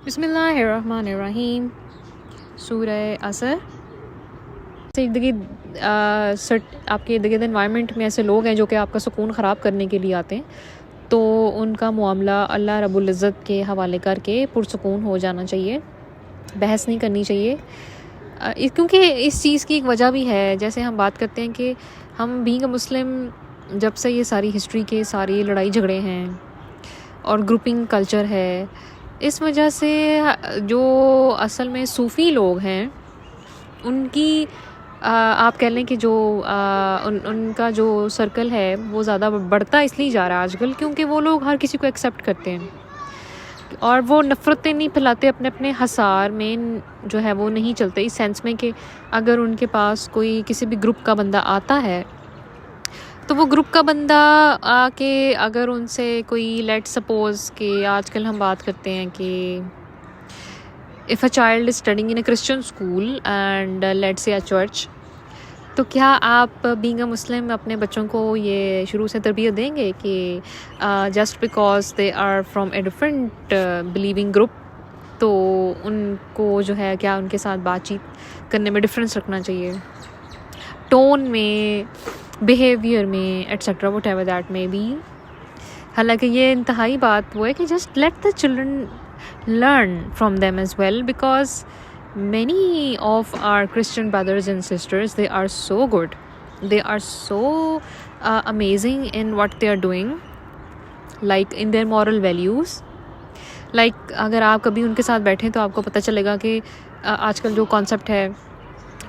بسم اللہ الرحمن الرحیم. سورہ عصر. ارد گرد آپ کے ارد گرد انوائرمنٹ میں ایسے لوگ ہیں جو کہ آپ کا سکون خراب کرنے کے لیے آتے ہیں، تو ان کا معاملہ اللہ رب العزت کے حوالے کر کے پرسکون ہو جانا چاہیے. بحث نہیں کرنی چاہیے، کیونکہ اس چیز کی ایک وجہ بھی ہے. جیسے ہم بات کرتے ہیں کہ ہم بینگ اے مسلم، جب سے یہ ساری ہسٹری کے ساری لڑائی جھگڑے ہیں اور گروپنگ کلچر ہے، اس وجہ سے جو اصل میں صوفی لوگ ہیں ان کی آپ کہہ لیں کہ جو ان کا جو سرکل ہے وہ زیادہ بڑھتا اس لیے جا رہا ہے آج کل، کیونکہ وہ لوگ ہر کسی کو ایکسیپٹ کرتے ہیں اور وہ نفرتیں نہیں پھیلاتے. اپنے اپنے حصار میں جو ہے وہ نہیں چلتے، اس سینس میں کہ اگر ان کے پاس کوئی کسی بھی گروپ کا بندہ آتا ہے تو وہ گروپ کا بندہ آ کے اگر ان سے کوئی لیٹ سپوز کہ آج کل ہم بات کرتے ہیں کہ if a child is studying in a Christian school and let سے اے چرچ، تو کیا آپ بینگ اے مسلم اپنے بچوں کو یہ شروع سے تربیت دیں گے کہ just because they are from a different believing group تو ان کو جو ہے کیا ان کے ساتھ بات چیت کرنے میں ڈفرینس رکھنا چاہیے، ٹون میں، بیہیویئر میں، etcetera whatever that may be. حالانکہ یہ انتہائی بات وہ ہے کہ just let the children learn from them as well, because many of our Christian brothers and sisters, they are so good, they are so amazing in what they are doing, like in their moral values. like اگر آپ کبھی ان کے ساتھ بیٹھیں تو آپ کو پتہ چلے گا کہ آج کل جو کانسیپٹ ہے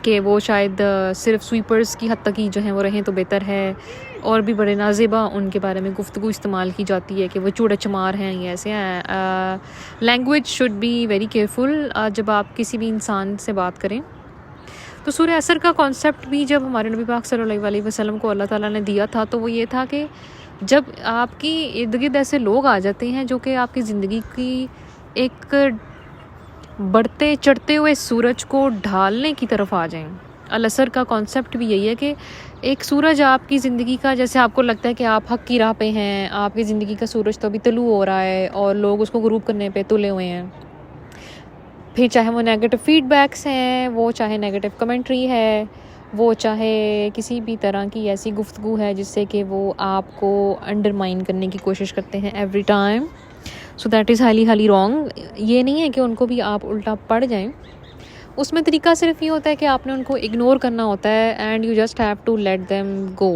کہ وہ شاید صرف سویپرز کی حد تک ہی جو ہیں وہ رہیں تو بہتر ہے، اور بھی بڑے نازیبا ان کے بارے میں گفتگو استعمال کی جاتی ہے کہ وہ چوڑے چمار ہیں، یہ ایسے ہیں. Language should be very careful جب آپ کسی بھی انسان سے بات کریں. تو سورہ عصر کا کانسیپٹ بھی جب ہمارے نبی پاک صلی اللہ علیہ وسلم کو اللہ تعالیٰ نے دیا تھا تو وہ یہ تھا کہ جب آپ کی ارد گرد ایسے لوگ آ جاتے ہیں جو کہ آپ کی زندگی کی ایک بڑھتے چڑھتے ہوئے سورج کو ڈھالنے کی طرف آ جائیں. العصر کا کانسیپٹ بھی یہی ہے کہ ایک سورج آپ کی زندگی کا، جیسے آپ کو لگتا ہے کہ آپ حق کی راہ پہ ہیں، آپ کی زندگی کا سورج تو ابھی طلوع ہو رہا ہے اور لوگ اس کو غروب کرنے پہ تلے ہوئے ہیں، پھر چاہے وہ نیگیٹو فیڈ بیکس ہیں، وہ چاہے نیگیٹو کمنٹری ہے، وہ چاہے کسی بھی طرح کی ایسی گفتگو ہے جس سے کہ وہ آپ کو انڈرمائن کرنے کی کوشش کرتے ہیں every time. So that is highly wrong. یہ نہیں ہے کہ ان کو بھی آپ الٹا پڑ جائیں، اس میں طریقہ صرف یہ ہوتا ہے کہ آپ نے ان کو اگنور کرنا ہوتا ہے and you just have to let them go.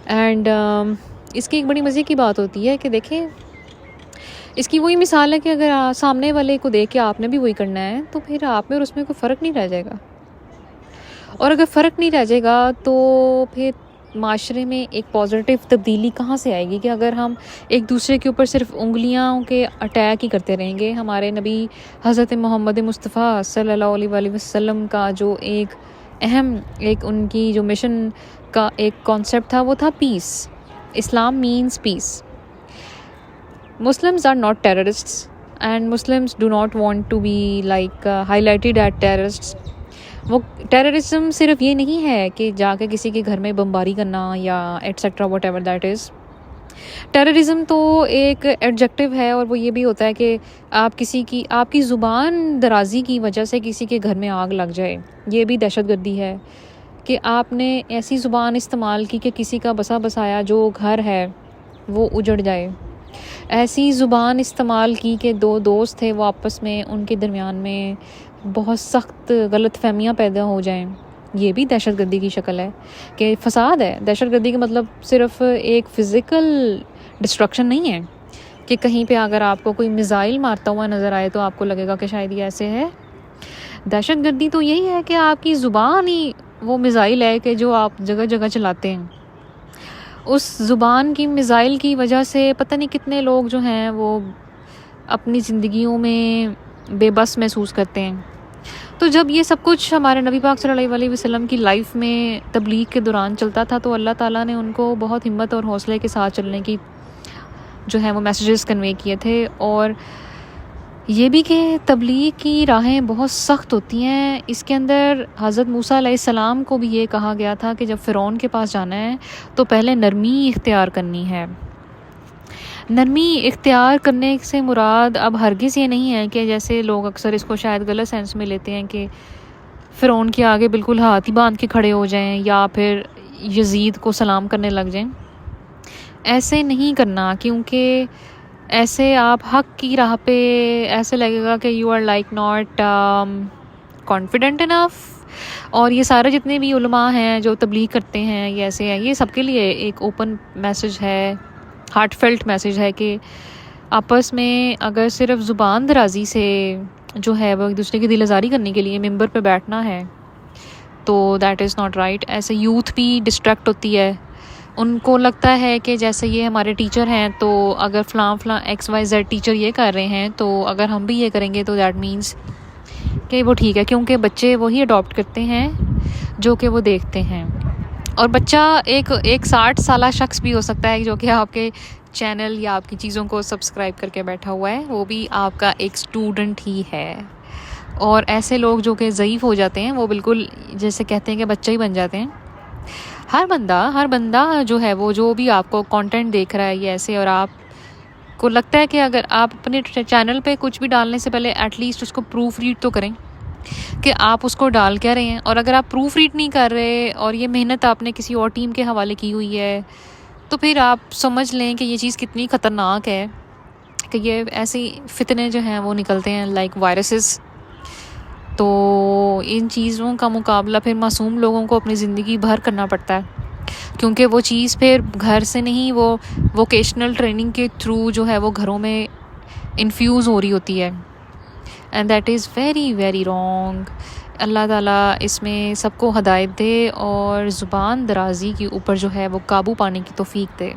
And اس کی ایک بڑی مزے کی بات ہوتی ہے کہ دیکھیں، اس کی وہی مثال ہے کہ اگر سامنے والے کو دیکھ کے آپ نے بھی وہی کرنا ہے تو پھر آپ میں اور اس میں کوئی فرق نہیں رہ جائے گا، اور اگر فرق نہیں رہ جائے گا تو پھر معاشرے میں ایک پازیٹیو تبدیلی کہاں سے آئے گی کہ اگر ہم ایک دوسرے کے اوپر صرف انگلیاں کے اٹیک ہی کرتے رہیں گے. ہمارے نبی حضرت محمد مصطفیٰ صلی اللہ علیہ وسلم کا جو ایک اہم ان کی جو مشن کا ایک کانسیپٹ تھا وہ تھا peace. Islam means peace. Muslims are not terrorists and Muslims do not want to be like highlighted as terrorists. وہ ٹیررزم صرف یہ نہیں ہے کہ جا کے کسی کے گھر میں بمباری کرنا یا et cetera what ever that is. Terrorism تو ایک ایڈجیکٹو ہے، اور وہ یہ بھی ہوتا ہے کہ آپ کی زبان درازی کی وجہ سے کسی کے گھر میں آگ لگ جائے. یہ بھی دہشت گردی ہے کہ آپ نے ایسی زبان استعمال کی کہ کسی کا بسا بسایا جو گھر ہے وہ اجڑ جائے. ایسی زبان استعمال کی کہ دو دوست تھے وہ آپس میں ان کے درمیان میں بہت سخت غلط فہمیاں پیدا ہو جائیں. یہ بھی دہشت گردی کی شکل ہے کہ فساد ہے. دہشت گردی کا مطلب صرف ایک فزیکل ڈسٹرکشن نہیں ہے کہ کہیں پہ اگر آپ کو کوئی میزائل مارتا ہوا نظر آئے تو آپ کو لگے گا کہ شاید یہ ایسے ہے. دہشت گردی تو یہی ہے کہ آپ کی زبان ہی وہ میزائل ہے کہ جو آپ جگہ جگہ چلاتے ہیں. اس زبان کی میزائل کی وجہ سے پتہ نہیں کتنے لوگ جو ہیں وہ اپنی زندگیوں میں بے بس محسوس کرتے ہیں. تو جب یہ سب کچھ ہمارے نبی پاک صلی اللہ علیہ وسلم کی لائف میں تبلیغ کے دوران چلتا تھا تو اللہ تعالیٰ نے ان کو بہت ہمت اور حوصلے کے ساتھ چلنے کی جو ہے وہ میسیجز کنوے کیے تھے. اور یہ بھی کہ تبلیغ کی راہیں بہت سخت ہوتی ہیں. اس کے اندر حضرت موسیٰ علیہ السلام کو بھی یہ کہا گیا تھا کہ جب فرعون کے پاس جانا ہے تو پہلے نرمی اختیار کرنی ہے. نرمی اختیار کرنے سے مراد اب ہرگز یہ نہیں ہے کہ جیسے لوگ اکثر اس کو شاید غلط سینس میں لیتے ہیں کہ فرعون کے آگے بالکل ہاتھ ہی باندھ کے کھڑے ہو جائیں یا پھر یزید کو سلام کرنے لگ جائیں. ایسے نہیں کرنا، کیونکہ ایسے آپ حق کی راہ پہ ایسے لگے گا کہ you are like not confident enough. اور یہ سارے جتنے بھی علماء ہیں جو تبلیغ کرتے ہیں یہ ایسے ہیں، یہ سب کے لیے ایک اوپن میسج ہے، ہارٹ فیلٹ میسج ہے کہ آپس میں اگر صرف زبان درازی سے جو ہے وہ ایک دوسرے کی دل آزاری کرنے کے لیے ممبر پہ بیٹھنا ہے تو دیٹ از ناٹ رائٹ. ایسے یوتھ بھی ڈسٹریکٹ ہوتی ہے، ان کو لگتا ہے کہ جیسے یہ ہمارے ٹیچر ہیں تو اگر فلاں ایکس وائی زیڈ ٹیچر یہ کر رہے ہیں تو اگر ہم بھی یہ کریں گے تو دیٹ مینس کہ وہ ٹھیک ہے، کیونکہ بچے وہی اڈاپٹ کرتے ہیں جو کہ وہ دیکھتے ہیں. اور بچہ ایک 60 سالہ شخص بھی ہو سکتا ہے جو کہ آپ کے چینل یا آپ کی چیزوں کو سبسکرائب کر کے بیٹھا ہوا ہے، وہ بھی آپ کا ایک اسٹوڈنٹ ہی ہے. اور ایسے لوگ جو کہ ضعیف ہو جاتے ہیں وہ بالکل جیسے کہتے ہیں کہ بچہ ہی بن جاتے ہیں. ہر بندہ جو ہے وہ جو بھی آپ کو کانٹینٹ دیکھ رہا ہے یہ ایسے، اور آپ کو لگتا ہے کہ اگر آپ اپنے چینل پہ کچھ بھی ڈالنے سے پہلے ایٹ لیسٹ اس کو پروف ریڈ تو کریں کہ آپ اس کو ڈال کیا رہے ہیں. اور اگر آپ پروف ریڈ نہیں کر رہے اور یہ محنت آپ نے کسی اور ٹیم کے حوالے کی ہوئی ہے تو پھر آپ سمجھ لیں کہ یہ چیز کتنی خطرناک ہے کہ یہ ایسی فتنے جو ہیں وہ نکلتے ہیں لائک وائرسز. تو ان چیزوں کا مقابلہ پھر معصوم لوگوں کو اپنی زندگی بھر کرنا پڑتا ہے، کیونکہ وہ چیز پھر گھر سے نہیں، وہ ووکیشنل ٹریننگ کے تھرو جو ہے وہ گھروں میں انفیوز ہو رہی ہوتی ہے. And that is very very wrong. اللہ تعالیٰ اس میں سب کو ہدایت دے اور زبان درازی کے اوپر جو ہے وہ قابو پانے کی توفیق دے.